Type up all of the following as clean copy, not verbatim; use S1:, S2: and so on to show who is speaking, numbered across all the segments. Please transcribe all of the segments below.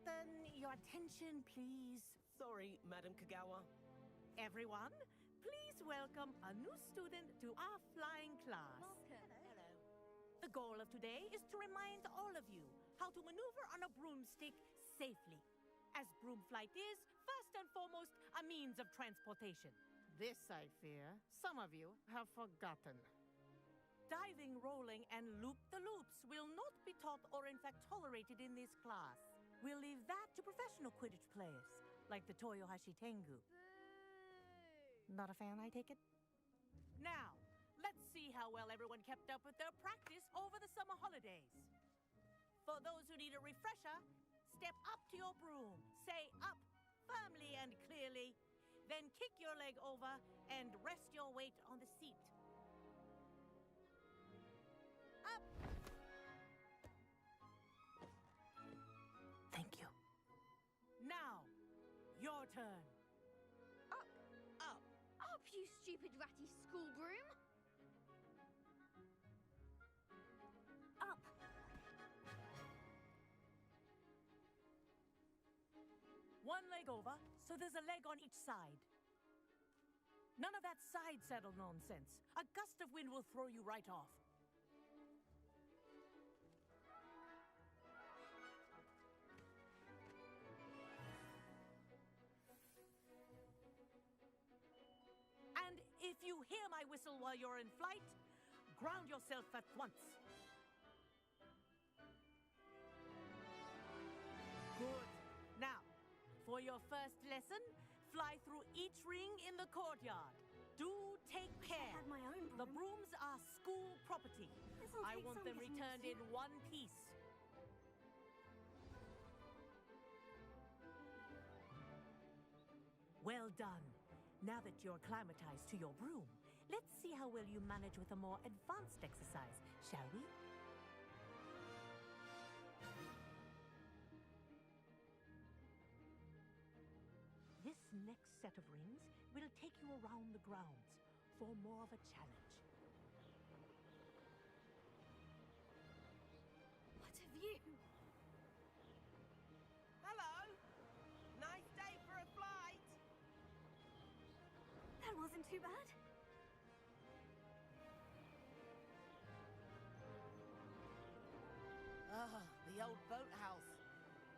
S1: Then your attention, please.
S2: Sorry, Madam Kagawa.
S1: Everyone, please welcome a new student to our flying class.
S3: Welcome.
S2: Hello.
S1: The goal of today is to remind all of you how to maneuver on a broomstick safely, as broom flight is, first and foremost, a means of transportation. This, I fear, some of you have forgotten. Diving, rolling, and loop-the-loops will not be taught or in fact tolerated in this class. We'll leave that to professional Quidditch players, like the Toyohashi Tengu.
S3: Boo!
S1: Not a fan, I take it? Now, let's see how well everyone kept up with their practice over the summer holidays. For those who need a refresher, step up to your broom, say up firmly and clearly, then kick your leg over and rest your weight on the seat. Up! Thank you. Now, your turn.
S3: Up!
S2: Up!
S3: Up, you stupid ratty school broom! Up!
S1: One leg over, so there's a leg on each side. None of that side saddle nonsense. A gust of wind will throw you right off. And if you hear my whistle while you're in flight, ground yourself at once. Good. Now, for your first lesson, fly through each ring in the courtyard. Do take care.
S3: I had my own broom.
S1: The brooms are school property.
S3: This'll
S1: I
S3: take
S1: want
S3: some
S1: them
S3: getting
S1: returned
S3: used to.
S1: in one piece. Well done. Now that you're acclimatized to your broom, let's see how well you manage with a more advanced exercise, shall we? This next set of rings will take you around the grounds for more of a challenge.
S3: What have you?
S2: Hello! Nice day for a flight!
S3: That wasn't too bad.
S2: Ah, the old boathouse.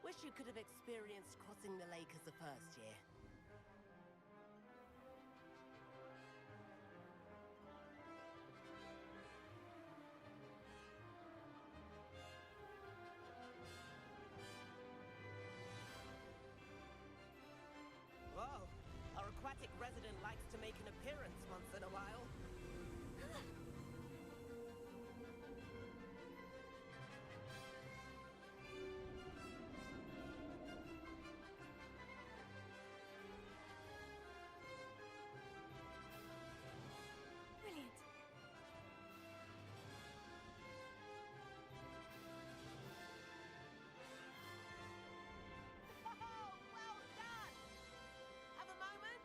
S2: Wish you could have experienced crossing the lake as a first year. Whoa, our aquatic resident likes to make an appearance once in a while.
S3: Brilliant.
S2: Oh, well done! Have a moment?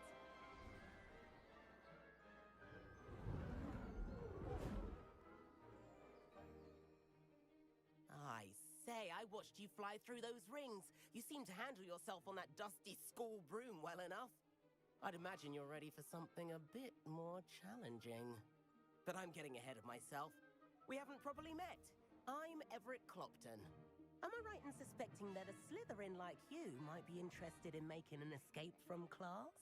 S2: I say, I watched you fly through those rings. You seem to handle yourself on that dusty school broom well enough. I'd imagine you're ready for something a bit more challenging. But I'm getting ahead of myself. We haven't properly met. I'm Everett Clopton. Am I right in suspecting that a Slytherin like you might be interested in making an escape from class?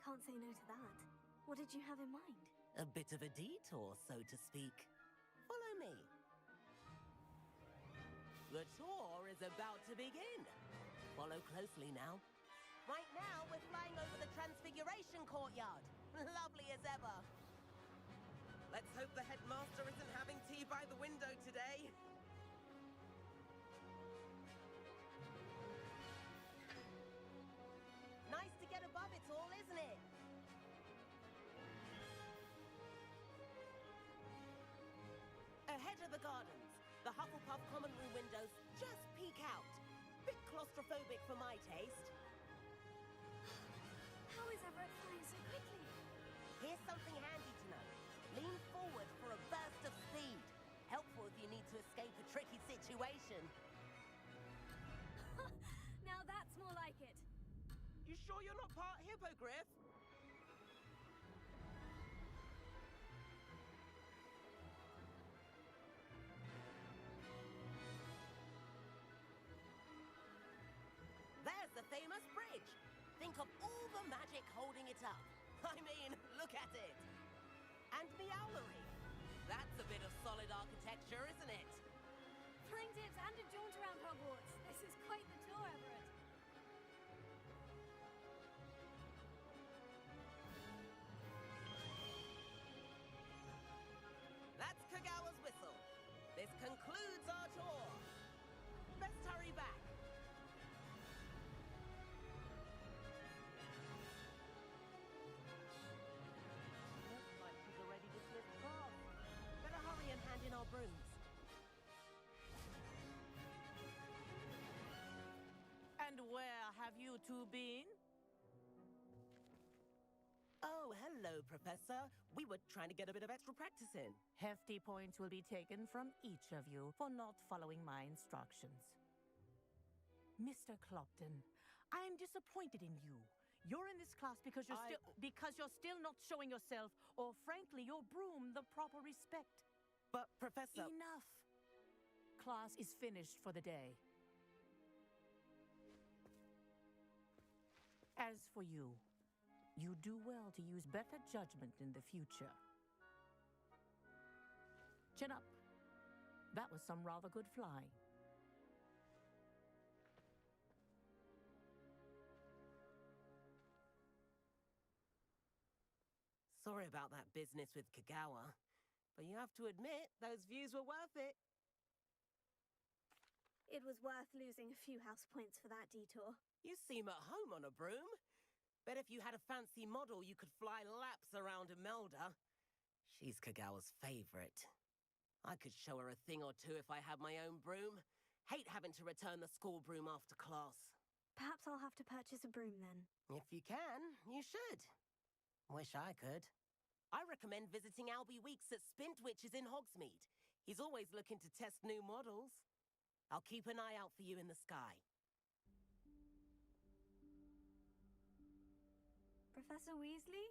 S3: Can't say no to that. What did you have in mind?
S2: A bit of a detour, so to speak. Follow me. The tour is about to begin. Follow closely now. Right now, we're flying over the Transfiguration Courtyard. Lovely as ever. Let's hope the headmaster isn't having tea by the window today. Nice to get above it all, isn't it? Ahead of the gardens, the Hufflepuff common room windows just peek out. Bit claustrophobic for my taste.
S3: How is Everett flying so quickly?
S2: Here's something handy to know. Lean forward for a burst of speed. Helpful if you need to escape a tricky situation. sure you're not part hippogriff? There's the famous bridge. Think of all the magic holding it up. I mean, look at it. And the owlery. That's a bit of solid architecture, isn't it?
S3: Flying dips and a jaunt around Hogwarts. This is quite the tour, Everett.
S2: That's Kagawa's whistle. This concludes our tour. Best hurry back. Looks like she's already dismissed class. Better hurry and hand in our brooms.
S1: And where have you two been?
S2: Oh, hello, Professor. We were trying to get a bit of extra practice in.
S1: Hefty points will be taken from each of you for not following my instructions. Mr. Clopton, I am disappointed in you. You're in this class because you're still not showing yourself, or frankly, your broom the proper respect.
S2: But, Professor...
S1: Enough. Class is finished for the day. As for you, you do well to use better judgment in the future. Chin up. That was some rather good flying.
S2: Sorry about that business with Kagawa, but you have to admit, those views were worth it.
S3: It was worth losing a few house points for that detour.
S2: You seem at home on a broom. Bet if you had a fancy model, you could fly laps around Imelda. She's Kagawa's favorite. I could show her a thing or two if I had my own broom. Hate having to return the school broom after class.
S3: Perhaps I'll have to purchase a broom then.
S2: If you can, you should. Wish I could. I recommend visiting Albie Weeks at Spintwitches in Hogsmeade. He's always looking to test new models. I'll keep an eye out for you in the sky.
S3: Professor Weasley?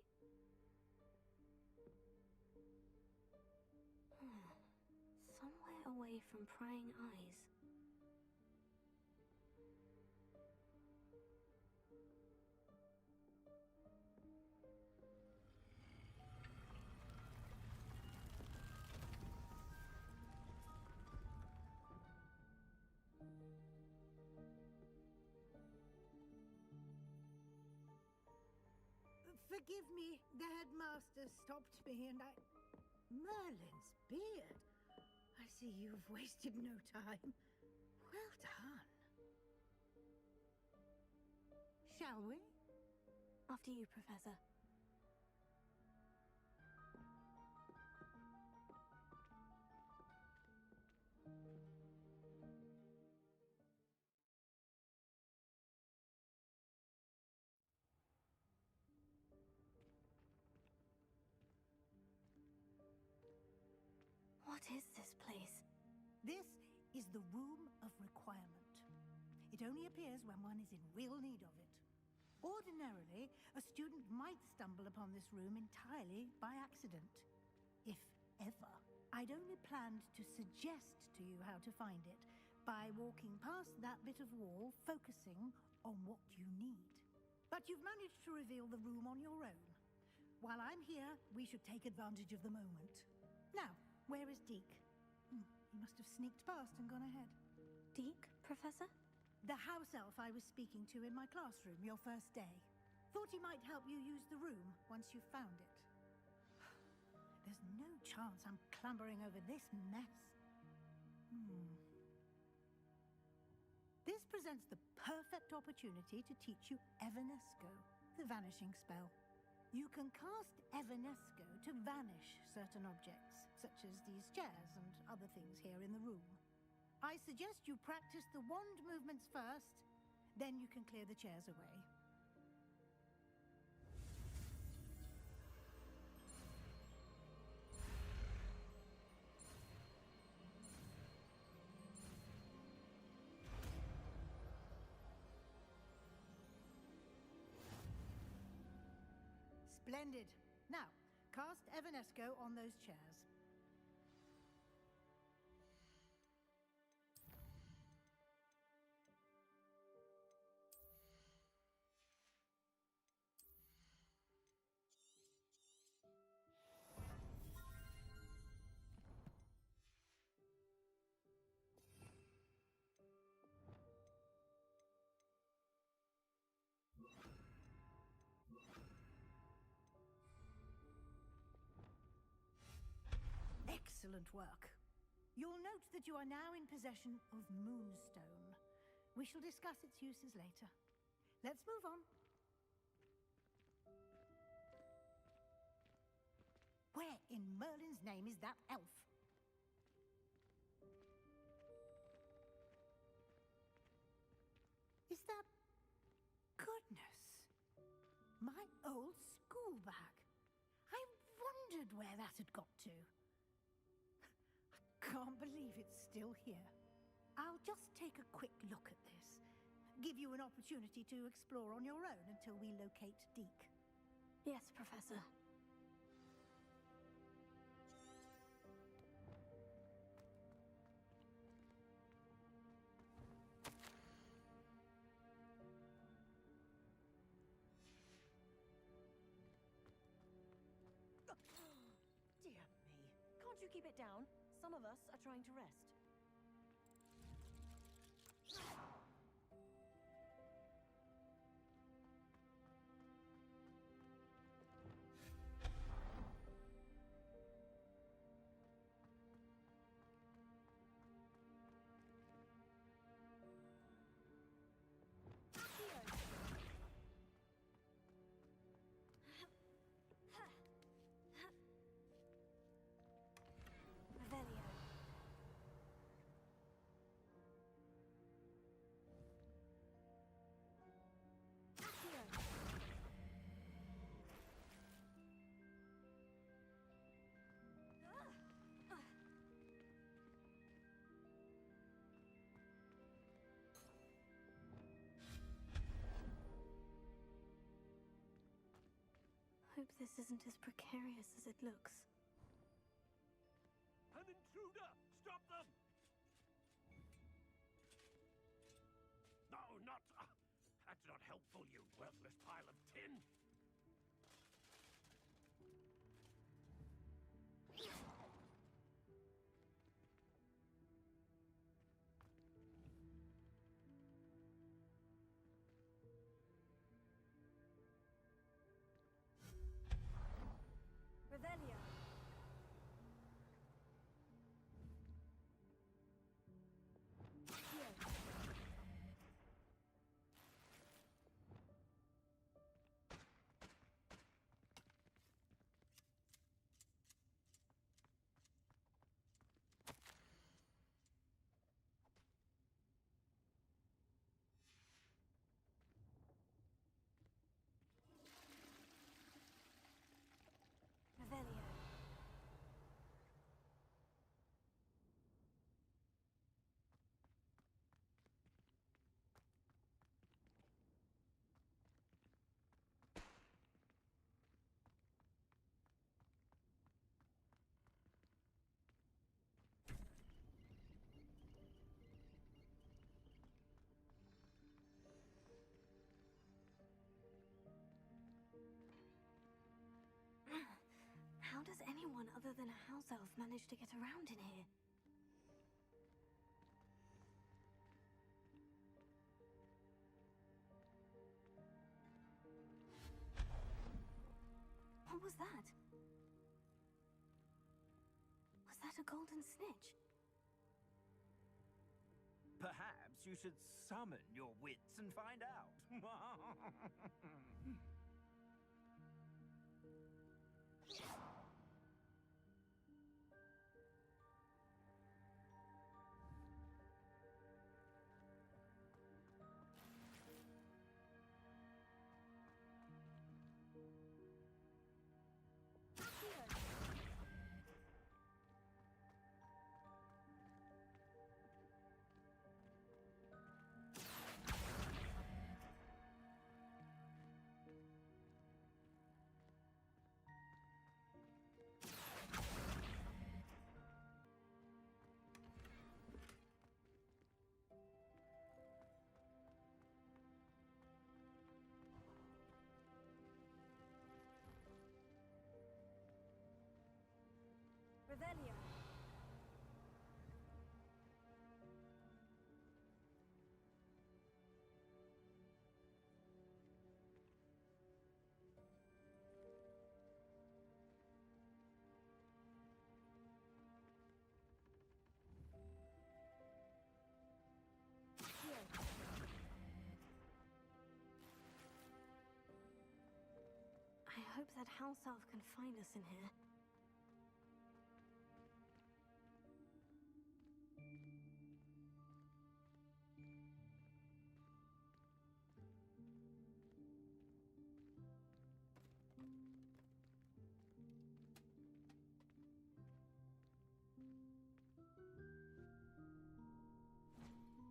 S3: Somewhere away from prying eyes.
S4: Forgive me, the headmaster stopped me and I... Merlin's beard. I see you've wasted no time. Well done. Shall we?
S3: After you, Professor. What is this place?
S4: This is the Room of Requirement. It only appears when one is in real need of it. Ordinarily, a student might stumble upon this room entirely by accident. If ever. I'd only planned to suggest to you how to find it by walking past that bit of wall, focusing on what you need. But you've managed to reveal the room on your own. While I'm here, we should take advantage of the moment. Now, where is Deke? He must have sneaked past and gone ahead.
S3: Deke, Professor?
S4: The house elf I was speaking to in my classroom your first day. Thought he might help you use the room once you've found it. There's no chance I'm clambering over this mess. This presents the perfect opportunity to teach you Evanesco, the vanishing spell. You can cast Evanesco to vanish certain objects, such as these chairs and other things here in the room. I suggest you practice the wand movements first, then you can clear the chairs away. Splendid. Now, cast Evanesco on those chairs. Excellent work. You'll note that you are now in possession of Moonstone. We shall discuss its uses later. Let's move on. Where in Merlin's name is that elf? Is that... Goodness. My old school bag. I wondered where that had got to. Can't believe it's still here. I'll just take a quick look at this. Give you an opportunity to explore on your own until we locate Deke.
S3: Yes, Professor.
S5: Dear me. Can't you keep it down? Some of us are trying to rest.
S3: Hope this isn't as precarious as it looks.
S6: An intruder! Stop them! No, not... that's not helpful, you worthless pile of tin!
S3: Revelio. Revelio. How does anyone other than a house elf manage to get around in here? What was that? Was that a golden snitch?
S7: Perhaps you should summon your wits and find out.
S3: Revelio. I hope that house elf can find us in here.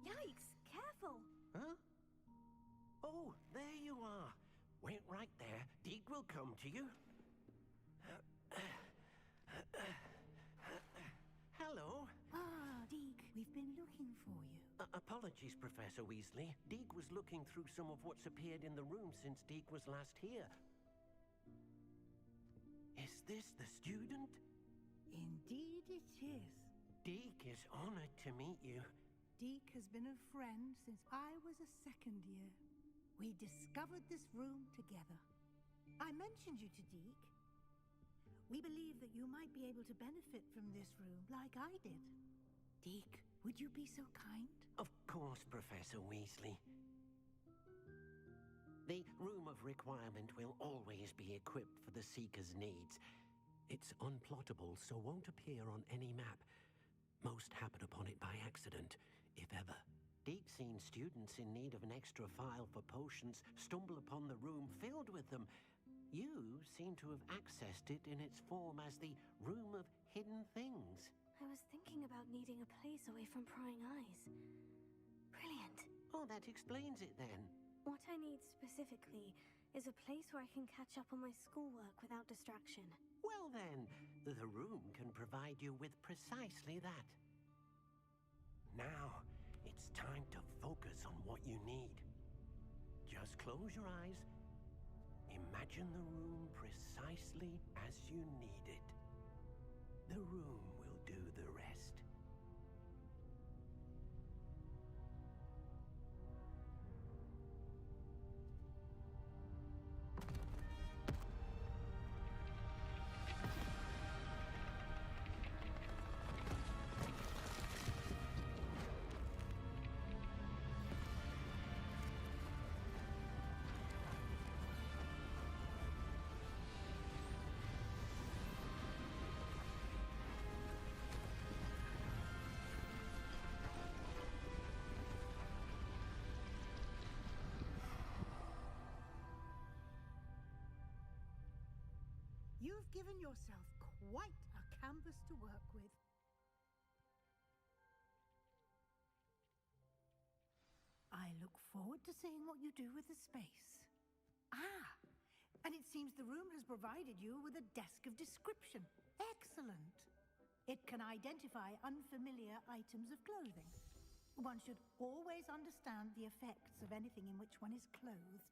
S3: Yikes! Careful!
S6: Huh? Oh, there you are. Wait right there. Deke will come to you. Hello.
S4: Ah, Deke, we've been looking for you.
S6: Apologies, Professor Weasley. Deke was looking through some of what's appeared in the room since Deke was last here. Is this the student?
S4: Indeed it is.
S6: Deke is honored to meet you.
S4: Deke has been a friend since I was a second year. We discovered this room together. I mentioned you to Deke. We believe that you might be able to benefit from this room like I did. Deke, would you be so kind?
S6: Of course, Professor Weasley. The Room of Requirement will always be equipped for the Seeker's needs. It's unplottable, so won't appear on any map. Most happen upon it by accident, if ever. Deke's seen students in need of an extra file for potions stumble upon the room filled with them. You seem to have accessed it in its form as the Room of Hidden Things.
S3: I was thinking about needing a place away from prying eyes. Brilliant.
S6: Oh, that explains it then.
S3: What I need specifically is a place where I can catch up on my schoolwork without distraction.
S6: Well then, the room can provide you with precisely that. Now, it's time to focus on what you need. Just close your eyes. Imagine the room precisely as you need it. The room will do the rest.
S4: You've given yourself quite a canvas to work with. I look forward to seeing what you do with the space. Ah, and it seems the room has provided you with a desk of description. Excellent. It can identify unfamiliar items of clothing. One should always understand the effects of anything in which one is clothed.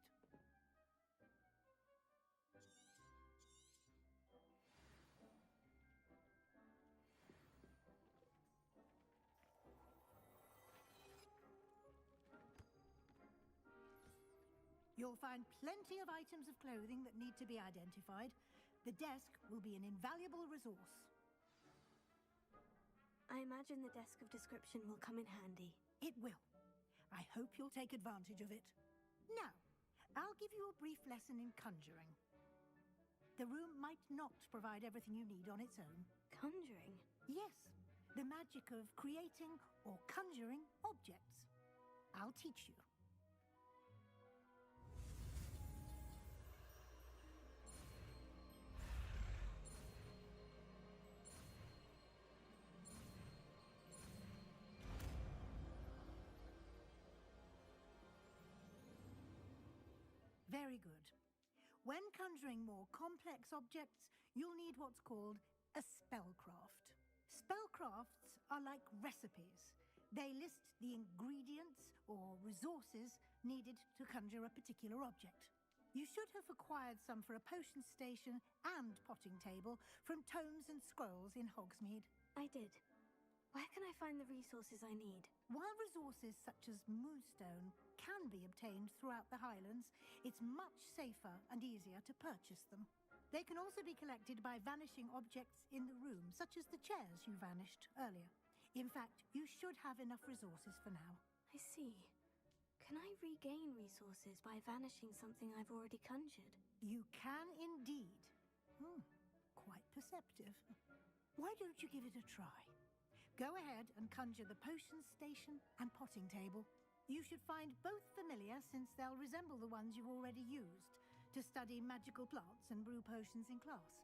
S4: You'll find plenty of items of clothing that need to be identified. The desk will be an invaluable resource.
S3: I imagine the desk of description will come in handy.
S4: It will. I hope you'll take advantage of it. Now, I'll give you a brief lesson in conjuring. The room might not provide everything you need on its own.
S3: Conjuring?
S4: Yes, the magic of creating or conjuring objects. I'll teach you. Very good. When conjuring more complex objects, you'll need what's called a spellcraft. Spellcrafts are like recipes. They list the ingredients or resources needed to conjure a particular object. You should have acquired some for a potion station and potting table from tomes and scrolls in Hogsmeade.
S3: I did. Where can I find the resources I need?
S4: While resources such as moonstone can be obtained throughout the Highlands, it's much safer and easier to purchase them. They can also be collected by vanishing objects in the room, such as the chairs you vanished earlier. In fact, you should have enough resources for now.
S3: I see. Can I regain resources by vanishing something I've already conjured?
S4: You can indeed. Quite perceptive. Why don't you give it a try? Go ahead and conjure the potion station and potting table. You should find both familiar, since they'll resemble the ones you've already used to study magical plants and brew potions in class.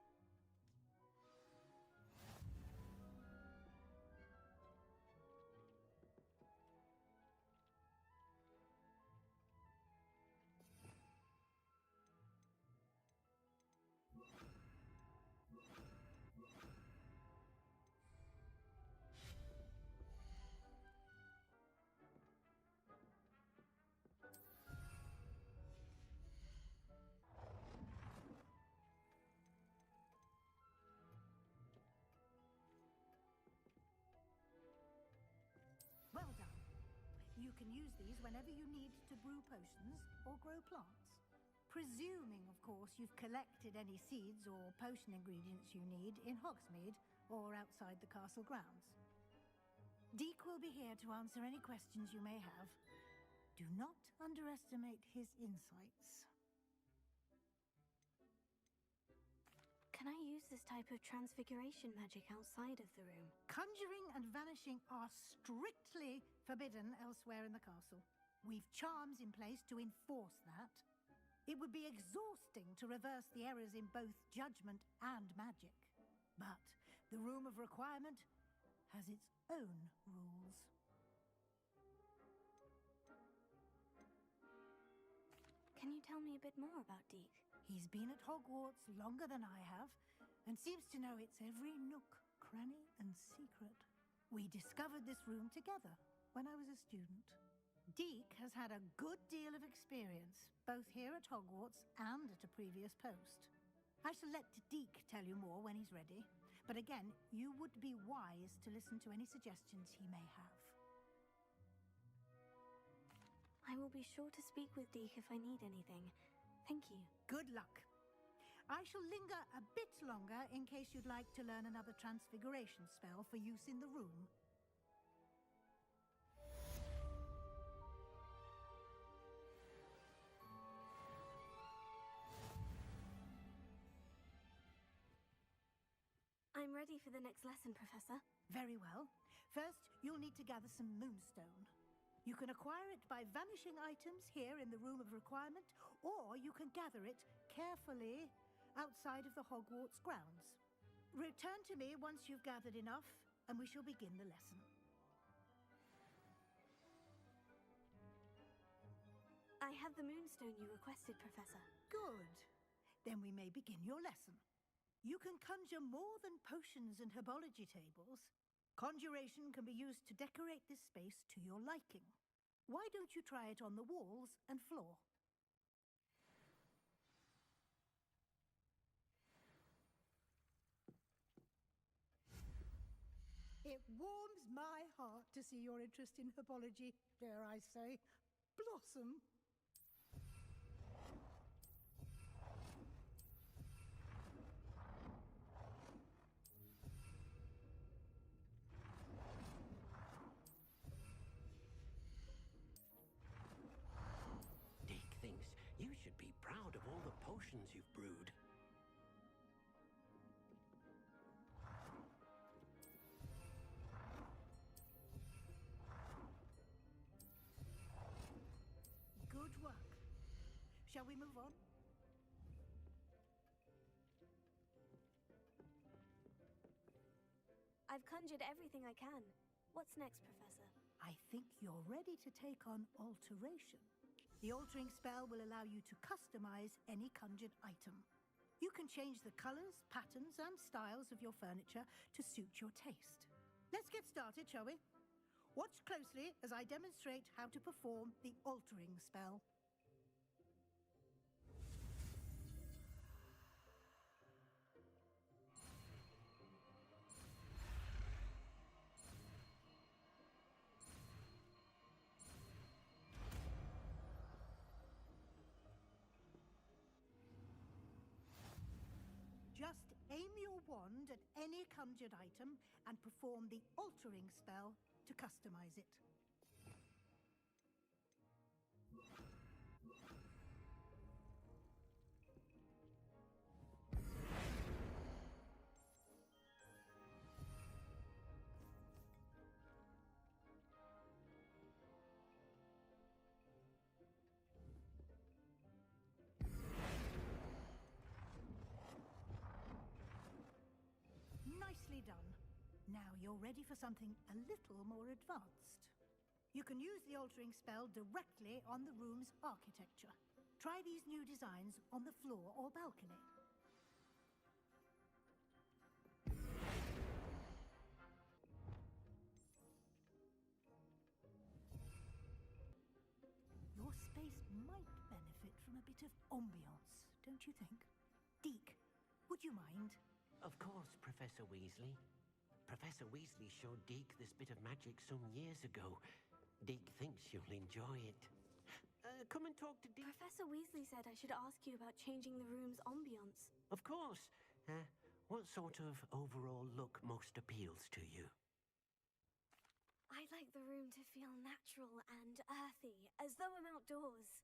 S4: Well done. You can use these whenever you need to brew potions or grow plants. Presuming, of course, you've collected any seeds or potion ingredients you need in Hogsmeade or outside the castle grounds. Deek will be here to answer any questions you may have. Do not underestimate his insights.
S3: Can I use this type of transfiguration magic outside of the room?
S4: Conjuring and vanishing are strictly forbidden elsewhere in the castle. We've charms in place to enforce that. It would be exhausting to reverse the errors in both judgment and magic. But the Room of Requirement has its own rules.
S3: Can you tell me a bit more about Deek?
S4: He's been at Hogwarts longer than I have, and seems to know its every nook, cranny, and secret. We discovered this room together when I was a student. Deek has had a good deal of experience, both here at Hogwarts and at a previous post. I shall let Deek tell you more when he's ready, but again, you would be wise to listen to any suggestions he may have.
S3: I will be sure to speak with Deek if I need anything. Thank you.
S4: Good luck. I shall linger a bit longer in case you'd like to learn another transfiguration spell for use in the room.
S3: I'm ready for the next lesson, Professor.
S4: Very well. First, you'll need to gather some moonstone. You can acquire it by vanishing items here in the Room of Requirement, or you can gather it carefully outside of the Hogwarts grounds. Return to me once you've gathered enough, and we shall begin the lesson.
S3: I have the moonstone you requested, Professor.
S4: Good. Then we may begin your lesson. You can conjure more than potions and herbology tables. Conjuration can be used to decorate this space to your liking. Why don't you try it on the walls and floor? It warms my heart to see your interest in herbology, dare I say, blossom.
S6: Deek thinks you should be proud of all the potions you've brewed.
S4: Good work. Shall we move on?
S3: I've conjured everything I can. What's next, Professor?
S4: I think you're ready to take on alteration. The altering spell will allow you to customize any conjured item. You can change the colors, patterns, and styles of your furniture to suit your taste. Let's get started, shall we? Watch closely as I demonstrate how to perform the altering spell. wand at any conjured item and perform the altering spell to customize it. Nicely done. Now you're ready for something a little more advanced. You can use the altering spell directly on the room's architecture. Try these new designs on the floor or balcony. Your space might benefit from a bit of ambiance, don't you think? Deke, would you mind?
S6: Of course, Professor Weasley. Professor Weasley showed Deke this bit of magic some years ago. Deke thinks you'll enjoy it. Come and talk to Deke.
S3: Professor Weasley said I should ask you about changing the room's ambience.
S6: Of course. What sort of overall look most appeals to you?
S3: I'd like the room to feel natural and earthy, as though I'm outdoors.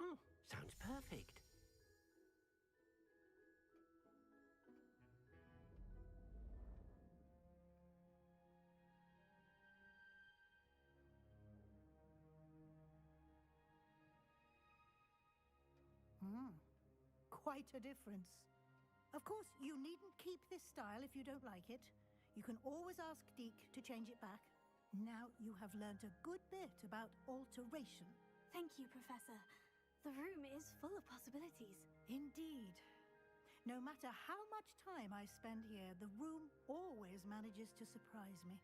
S6: Oh, sounds perfect.
S4: Quite a difference. Of course, you needn't keep this style if you don't like it. You can always ask Deke to change it back. Now you have learned a good bit about alteration.
S3: Thank you, Professor. The room is full of possibilities.
S4: Indeed. No matter how much time I spend here, the room always manages to surprise me.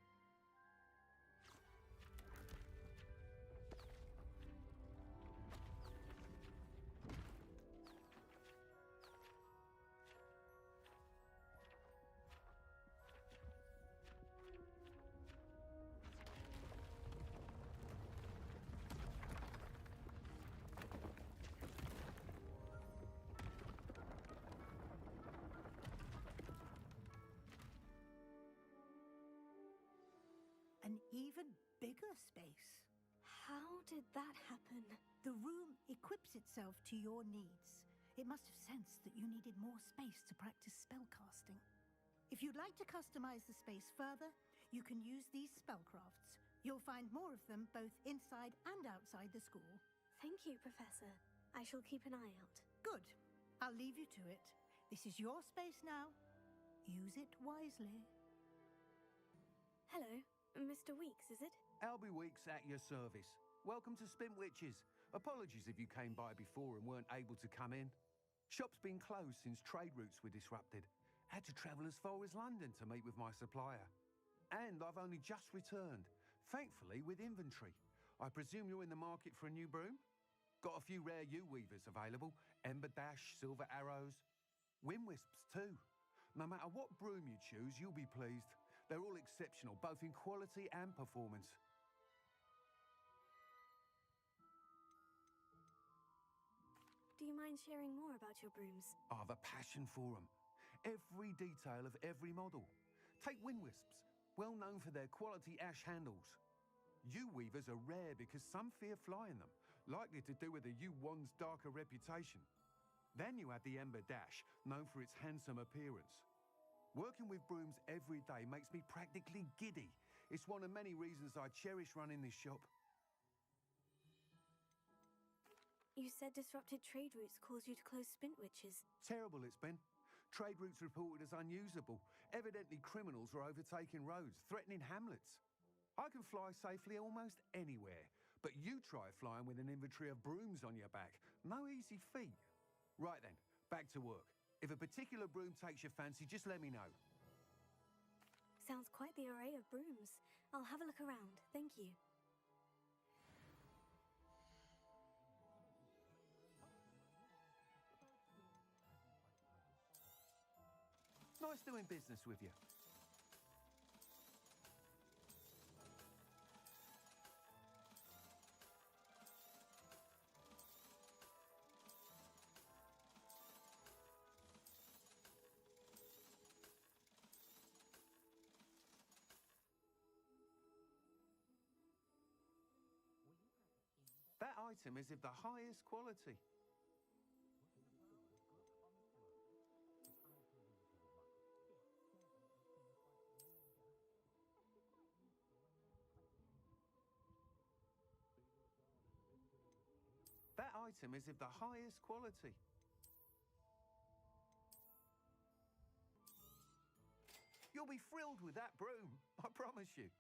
S4: An even bigger space.
S3: How did that happen?
S4: The room equips itself to your needs. It must have sensed that you needed more space to practice spellcasting. If you'd like to customize the space further, you can use these spellcrafts. You'll find more of them both inside and outside the school.
S3: Thank you, Professor. I shall keep an eye out.
S4: Good. I'll leave you to it. This is your space now. Use it wisely.
S3: Hello. Mr. Weeks, is it?
S8: Albie Weeks at your service. Welcome to Spintwitches. Apologies if you came by before and weren't able to come in. Shop's been closed since trade routes were disrupted. Had to travel as far as London to meet with my supplier. And I've only just returned, thankfully with inventory. I presume you're in the market for a new broom? Got a few rare U-weavers available. Ember Dash, Silver Arrows. Windwisps too. No matter what broom you choose, you'll be pleased. They're all exceptional, both in quality and performance.
S3: Do you mind sharing more about your brooms?
S8: I have a passion for them. Every detail of every model. Take Windwisps, well known for their quality ash handles. U-weavers are rare because some fear flying them, likely to do with the U-wand's darker reputation. Then you have the Ember Dash, known for its handsome appearance. Working with brooms every day makes me practically giddy. It's one of many reasons I cherish running this shop.
S3: You said disrupted trade routes caused you to close Spintwitches.
S8: Terrible it's been. Trade routes reported as unusable. Evidently criminals are overtaking roads, threatening hamlets. I can fly safely almost anywhere, but you try flying with an inventory of brooms on your back. No easy feat. Right then, back to work. If a particular broom takes your fancy, just let me know.
S3: Sounds quite the array of brooms. I'll have a look around. Thank you.
S8: Nice doing business with you. item is of the highest quality. That item is of the highest quality. You'll be thrilled with that broom, I promise you.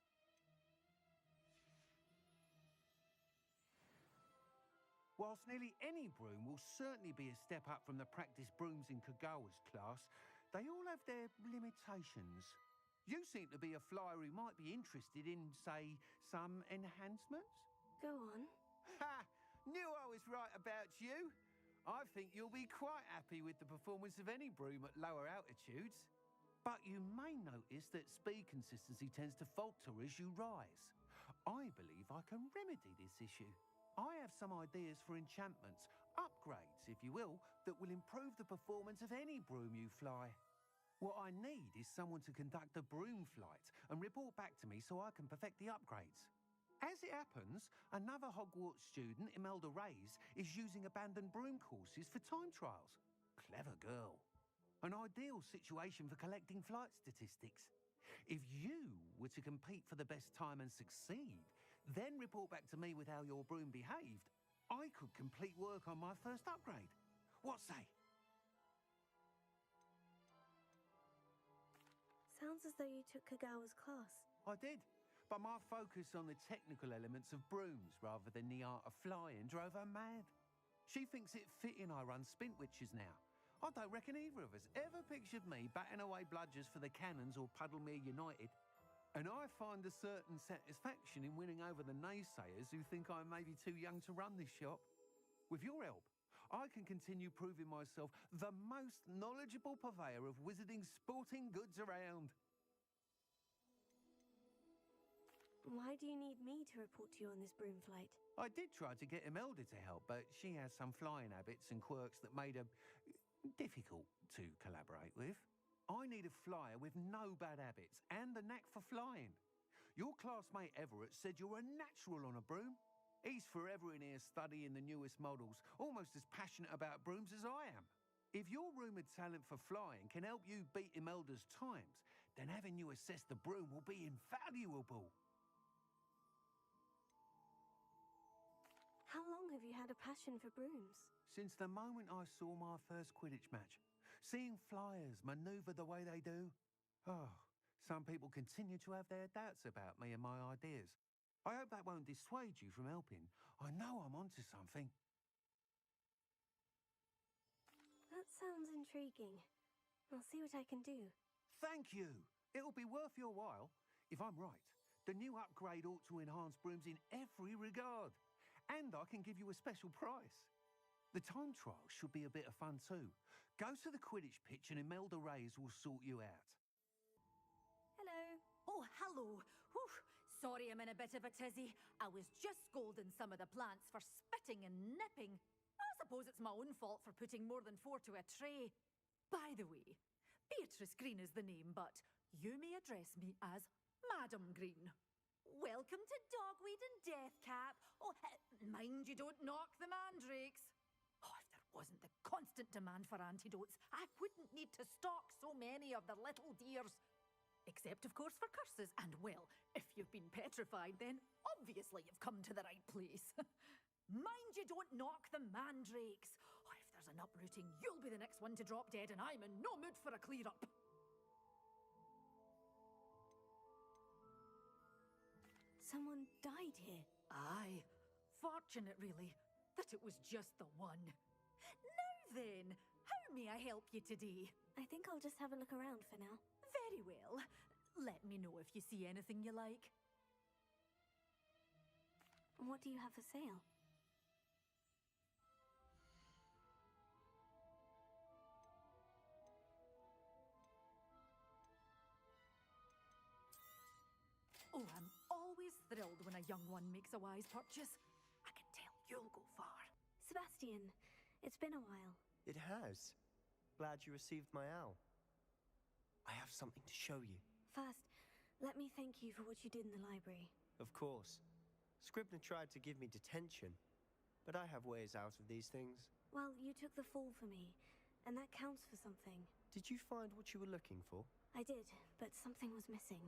S8: Whilst nearly any broom will certainly be a step up from the practice brooms in Kagawa's class, they all have their limitations. You seem to be a flyer who might be interested in, say, some enhancements?
S3: Go on.
S8: Ha! Knew I was right about you. I think you'll be quite happy with the performance of any broom at lower altitudes. But you may notice that speed consistency tends to falter as you rise. I believe I can remedy this issue. I have some ideas for enchantments, upgrades, if you will, that will improve the performance of any broom you fly. What I need is someone to conduct a broom flight and report back to me so I can perfect the upgrades. As it happens, another Hogwarts student, Imelda Reyes, is using abandoned broom courses for time trials. Clever girl. An ideal situation for collecting flight statistics. If you were to compete for the best time and succeed, then report back to me with how your broom behaved, I could complete work on my first upgrade. What say?
S3: Sounds as though you took Kagawa's class.
S8: I did, but my focus on the technical elements of brooms rather than the art of flying drove her mad. She thinks it fitting I run Spintwitches now. I don't reckon either of us ever pictured me batting away bludgers for the Cannons or Puddlemere United. And I find a certain satisfaction in winning over the naysayers who think I may be too young to run this shop. With your help, I can continue proving myself the most knowledgeable purveyor of wizarding sporting goods around.
S3: Why do you need me to report to you on this broom flight?
S8: I did try to get Imelda to help, but she has some flying habits and quirks that made her difficult to collaborate with. I need a flyer with no bad habits and a knack for flying. Your classmate Everett said you're a natural on a broom. He's forever in here studying the newest models, almost as passionate about brooms as I am. If your rumoured talent for flying can help you beat Imelda's times, then having you assess the broom will be invaluable.
S3: How long have you had a passion for brooms?
S8: Since the moment I saw my first Quidditch match, seeing flyers manoeuvre the way they do. Oh, some people continue to have their doubts about me and my ideas. I hope that won't dissuade you from helping. I know I'm onto something.
S3: That sounds intriguing. I'll see what I can do.
S8: Thank you. It'll be worth your while. If I'm right, the new upgrade ought to enhance brooms in every regard. And I can give you a special price. The time trial should be a bit of fun too. Go to the Quidditch pitch and Imelda Reyes will sort you out.
S3: Hello.
S1: Oh, hello. Whew. Sorry I'm in a bit of a tizzy. I was just scolding some of the plants for spitting and nipping. I suppose it's my own fault for putting more than 4 to a tray. By the way, Beatrice Green is the name, but you may address me as Madam Green. Welcome to Dogweed and Deathcap. Oh, mind you don't knock the mandrakes. Oh, if there wasn't the constant demand for antidotes, I wouldn't need to stock so many of the little dears. Except, of course, for curses. And, well, if you've been petrified, then obviously you've come to the right place. Mind you don't knock the mandrakes. Oh, if there's an uprooting, you'll be the next one to drop dead, and I'm in no mood for a clear-up.
S3: Someone died here.
S1: Aye. Fortunate, really, that it was just the one. Now then, how may I help you today?
S3: I think I'll just have a look around for now.
S1: Very well. Let me know if you see anything you like.
S3: What do you have for sale?
S1: Oh, I'm always thrilled when a young one makes a wise purchase. I can tell you'll go far.
S3: Sebastian, it's been a while.
S9: It has. Glad you received my owl. I have something to show you.
S3: First, let me thank you for what you did in the library.
S9: Of course. Scribner tried to give me detention, but I have ways out of these things.
S3: Well, you took the fall for me, and that counts for something.
S9: Did you find what you were looking for?
S3: I did, but something was missing.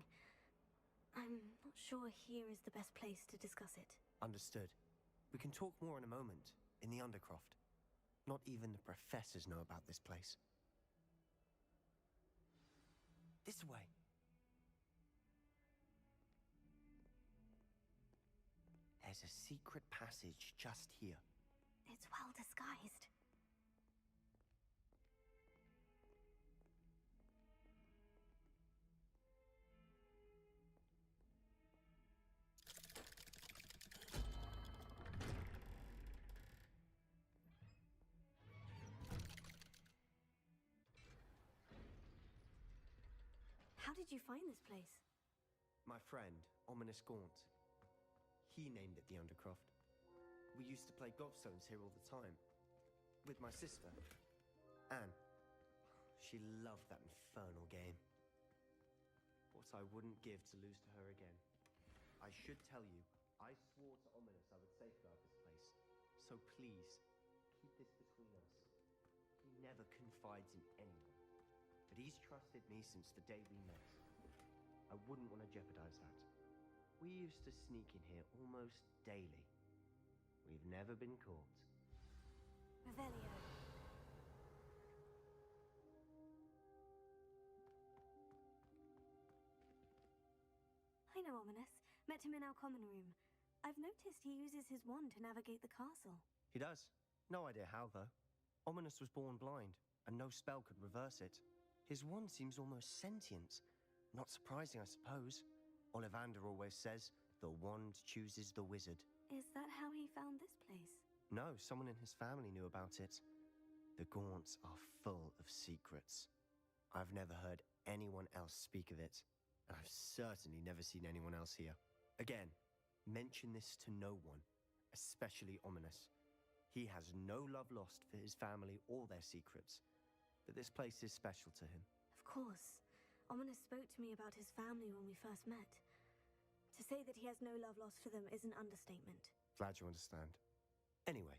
S3: I'm not sure here is the best place to discuss it.
S9: Understood. We can talk more in a moment, in the Undercroft. Not even the professors know about this place. This way. There's a secret passage just here.
S3: It's well disguised. How did you find this place?
S9: My friend, Ominous Gaunt. He named it the Undercroft. We used to play gobstones here all the time. With my sister, Anne. She loved that infernal game. What I wouldn't give to lose to her again. I should tell you, I swore to Ominous I would safeguard this place. So please, keep this between us. He never confides in anyone. But he's trusted me since the day we met. I wouldn't want to jeopardize that. We used to sneak in here almost daily. We've never been caught.
S3: Revelio. I know Ominous. Met him in our common room. I've noticed he uses his wand to navigate the castle.
S9: He does. No idea how, though. Ominous was born blind, and no spell could reverse it. His wand seems almost sentient. Not surprising, I suppose. Ollivander always says, the wand chooses the wizard.
S3: Is that how he found this place?
S9: No, someone in his family knew about it. The Gaunts are full of secrets. I've never heard anyone else speak of it, and I've certainly never seen anyone else here. Again, mention this to no one, especially Ominous. He has no love lost for his family or their secrets, but this place is special to him.
S3: Of course. Ominous spoke to me about his family when we first met. To say that he has no love lost for them is an understatement.
S9: Glad you understand. Anyway,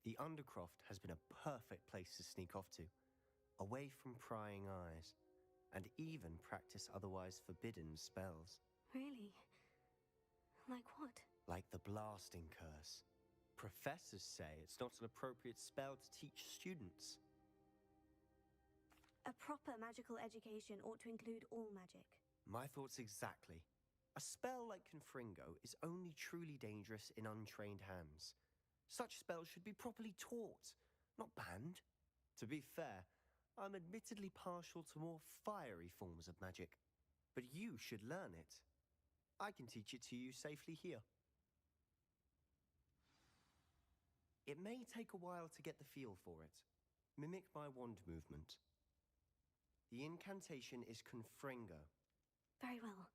S9: the Undercroft has been a perfect place to sneak off to, away from prying eyes, and even practice otherwise forbidden spells.
S3: Really? Like what?
S9: Like the blasting curse. Professors say it's not an appropriate spell to teach students.
S3: A proper magical education ought to include all magic.
S9: My thoughts exactly. A spell like Confringo is only truly dangerous in untrained hands. Such spells should be properly taught, not banned. To be fair, I'm admittedly partial to more fiery forms of magic, but you should learn it. I can teach it to you safely here. It may take a while to get the feel for it. Mimic my wand movement. The incantation is Confringo.
S3: Very well.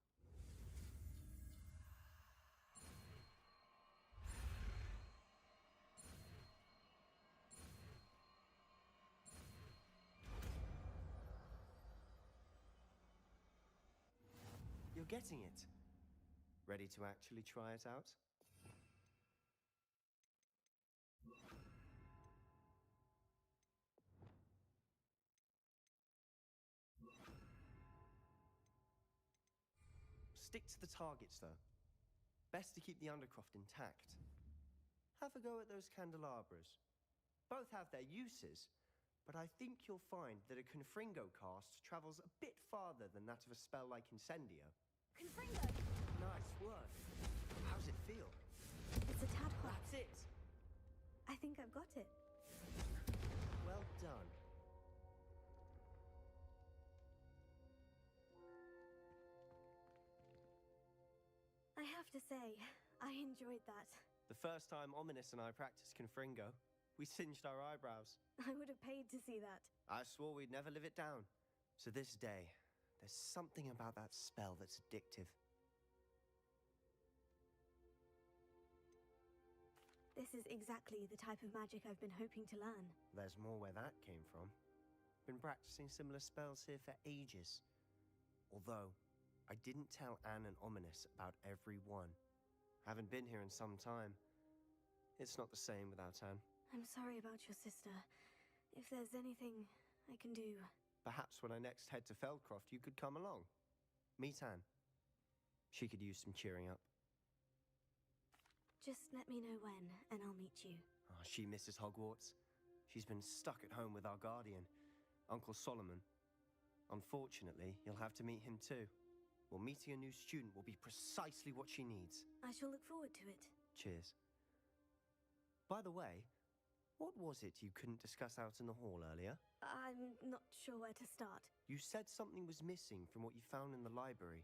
S9: You're getting it. Ready to actually try it out? Stick to the targets, though. Best to keep the Undercroft intact. Have a go at those candelabras. Both have their uses, but I think you'll find that a Confringo cast travels a bit farther than that of a spell like Incendio.
S3: Confringo!
S9: Nice work. How's it feel?
S3: It's a tad hot.
S9: That's it.
S3: I think I've got it.
S9: Well done.
S3: I have to say, I enjoyed that.
S9: The first time Ominous and I practiced Confringo, we singed our eyebrows.
S3: I would have paid to see that.
S9: I swore we'd never live it down. To this day, there's something about that spell that's addictive.
S3: This is exactly the type of magic I've been hoping to learn.
S9: There's more where that came from. Been practicing similar spells here for ages. Although, I didn't tell Anne and Ominous about every one. Haven't been here in some time. It's not the same without Anne.
S3: I'm sorry about your sister. If there's anything I can do...
S9: Perhaps when I next head to Feldcroft, you could come along. Meet Anne. She could use some cheering up.
S3: Just let me know when, and I'll meet you.
S9: Oh, she misses Hogwarts. She's been stuck at home with our guardian, Uncle Solomon. Unfortunately, you'll have to meet him too. Well, meeting a new student will be precisely what she needs.
S3: I shall look forward to it.
S9: Cheers. By the way, what was it you couldn't discuss out in the hall earlier?
S3: I'm not sure where to start.
S9: You said something was missing from what you found in the library.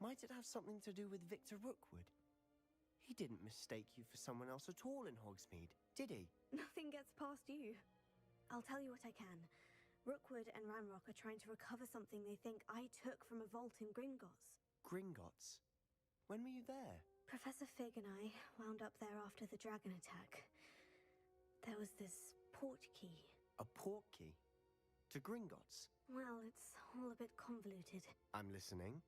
S9: Might it have something to do with Victor Rookwood? He didn't mistake you for someone else at all in Hogsmeade, did he?
S3: Nothing gets past you. I'll tell you what I can. Rookwood and Ranrok are trying to recover something they think I took from a vault in Gringotts.
S9: Gringotts? When were you there?
S3: Professor Fig and I wound up there after the dragon attack. There was this port key.
S9: A port key? To Gringotts?
S3: Well, it's all a bit convoluted.
S9: I'm listening.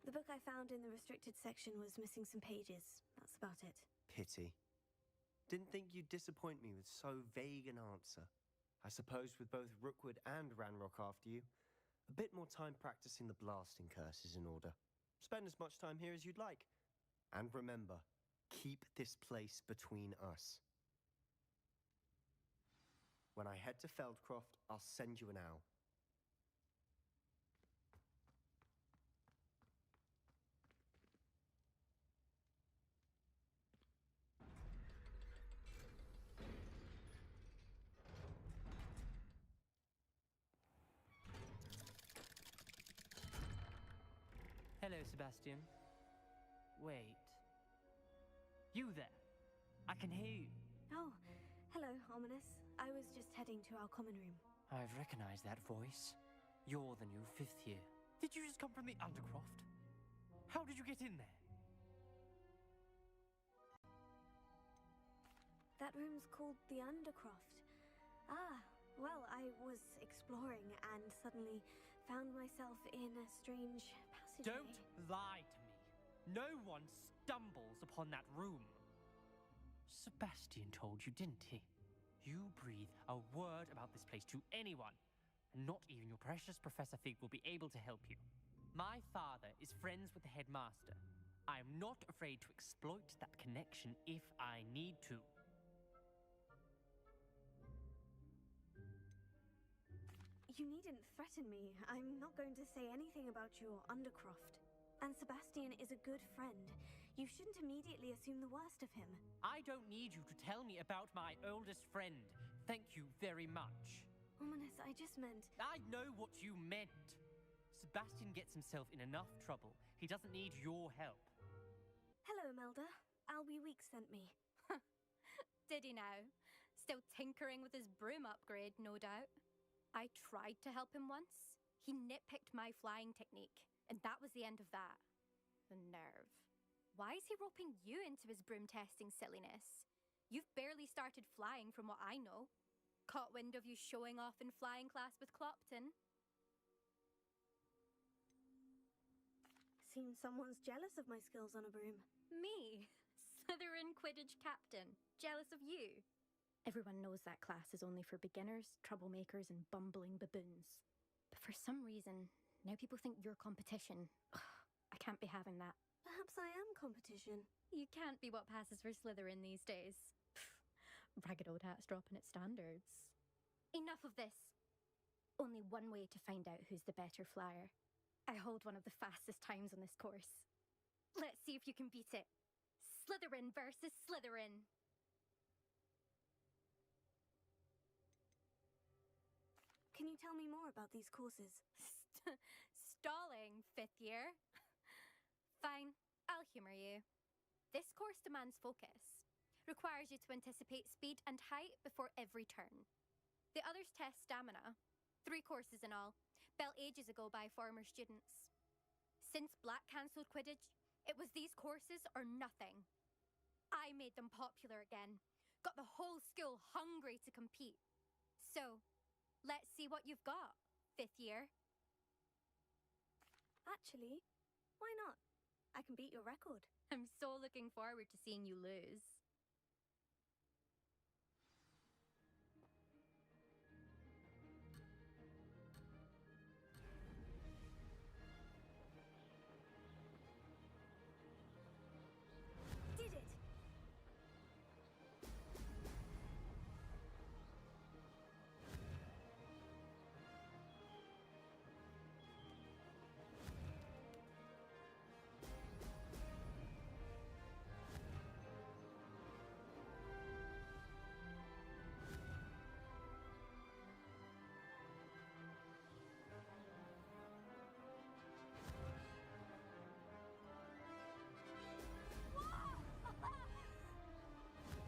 S3: The book I found in the restricted section was missing some pages. That's about it.
S9: Pity. Didn't think you'd disappoint me with so vague an answer. I suppose with both Rookwood and Ranrok after you, a bit more time practicing the blasting curse is in order. Spend as much time here as you'd like. And remember, keep this place between us. When I head to Feldcroft, I'll send you an owl.
S10: Hello, Sebastian. Wait. You there? I can hear you.
S3: Oh, hello, Ominous. I was just heading to our common room.
S10: I've recognized that voice. You're the new 5th year. Did you just come from the Undercroft? How did you get in there?
S3: That room's called the Undercroft. Ah, well, I was exploring and suddenly found myself in a strange passageway.
S10: Don't lie to me. No one stumbles upon that room. Sebastian told you, didn't he? You breathe a word about this place to anyone, and not even your precious Professor Fig will be able to help you. My father is friends with the headmaster. I am not afraid to exploit that connection if I need to.
S3: You needn't threaten me. I'm not going to say anything about your Undercroft. And Sebastian is a good friend. You shouldn't immediately assume the worst of him.
S10: I don't need you to tell me about my oldest friend. Thank you very much.
S3: Ominous, I just meant...
S10: I know what you meant. Sebastian gets himself in enough trouble. He doesn't need your help.
S3: Hello, Imelda. Albie Weeks sent me.
S11: Did he now? Still tinkering with his broom upgrade, no doubt. I tried to help him once. He nitpicked my flying technique, and that was the end of that. The nerve. Why is he roping you into his broom testing silliness? You've barely started flying from what I know. Caught wind of you showing off in flying class with Clopton.
S3: Seems someone's jealous of my skills on a broom.
S11: Me? Slytherin Quidditch captain. Jealous of you? Everyone knows that class is only for beginners, troublemakers, and bumbling baboons. But for some reason, now people think you're competition. Ugh, I can't be having that.
S3: Perhaps I am competition.
S11: You can't be what passes for Slytherin these days. Pfft, ragged old hat's dropping its standards. Enough of this. Only one way to find out who's the better flyer. I hold one of the fastest times on this course. Let's see if you can beat it. Slytherin versus Slytherin.
S3: Can you tell me more about these courses?
S11: Stalling, 5th year. Fine, I'll humour you. This course demands focus. Requires you to anticipate speed and height before every turn. The others test stamina. 3 courses in all, built ages ago by former students. Since Black cancelled Quidditch, it was these courses or nothing. I made them popular again. Got the whole school hungry to compete. So, let's see what you've got, 5th year.
S3: Actually, why not? I can beat your record.
S11: I'm so looking forward to seeing you lose.
S3: Did it!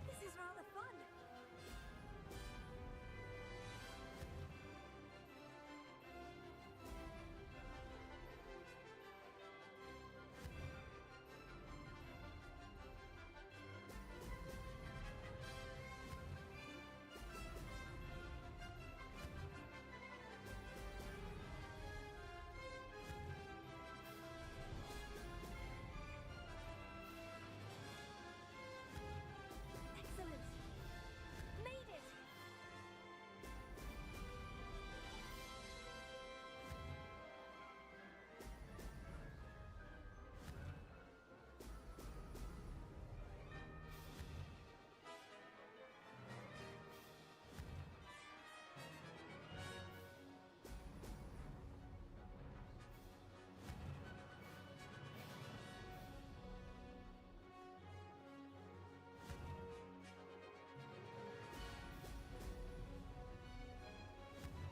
S3: This is rather fun. Excellent. Made it.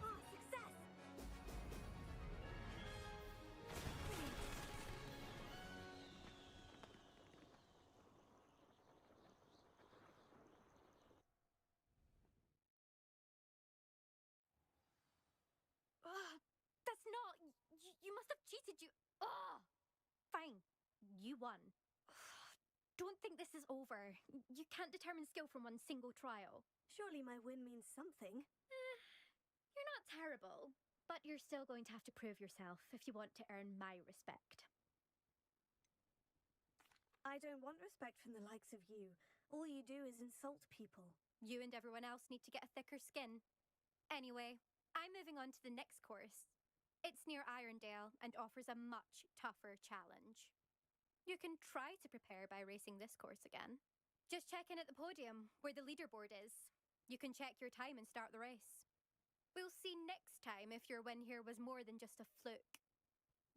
S3: Ah, success.
S11: That's not... You must have cheated, you... Oh! Fine. You won. Don't think this is over. You can't determine skill from one single trial.
S3: Surely my win means something.
S11: You're not terrible, but you're still going to have to prove yourself if you want to earn my respect.
S3: I don't want respect from the likes of you. All you do is insult people.
S11: You and everyone else need to get a thicker skin. Anyway, I'm moving on to the next course. It's near Irondale and offers a much tougher challenge. You can try to prepare by racing this course again. Just check in at the podium, where the leaderboard is. You can check your time and start the race. We'll see next time if your win here was more than just a fluke.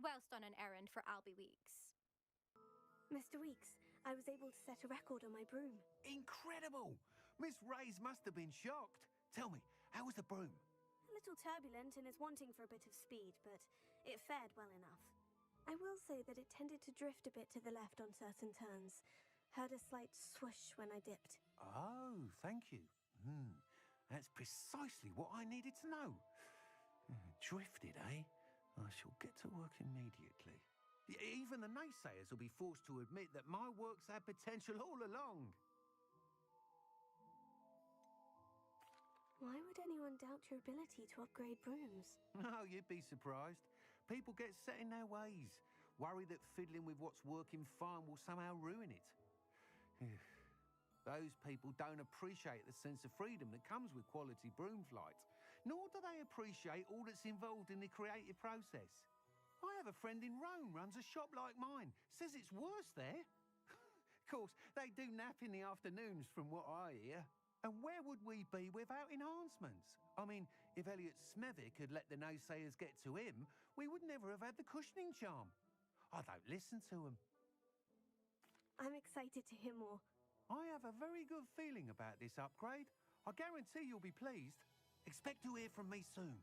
S11: Whilst on an errand for Albie Weeks.
S3: Mr. Weeks, I was able to set a record on my broom.
S8: Incredible! Miss Reyes must have been shocked. Tell me, how was the broom?
S3: A little turbulent and is wanting for a bit of speed, but it fared well enough. I will say that it tended to drift a bit to the left on certain turns. Heard a slight swoosh when I dipped.
S8: Oh, thank you. That's precisely what I needed to know. Drifted, eh? I shall get to work immediately. Even the naysayers will be forced to admit that my work's had potential all along.
S3: Why would anyone doubt your ability to upgrade brooms?
S8: No, you'd be surprised. People get set in their ways, worry that fiddling with what's working fine will somehow ruin it. Those people don't appreciate the sense of freedom that comes with quality broom flight, nor do they appreciate all that's involved in the creative process. I have a friend in Rome runs a shop like mine, says it's worse there. Of course, they do nap in the afternoons from what I hear. And where would we be without enhancements? I mean, if Elliot Smethwick had let the naysayers get to him, we would never have had the cushioning charm. I don't listen to them.
S3: I'm excited to hear more.
S8: I have a very good feeling about this upgrade. I guarantee you'll be pleased. Expect to hear from me soon.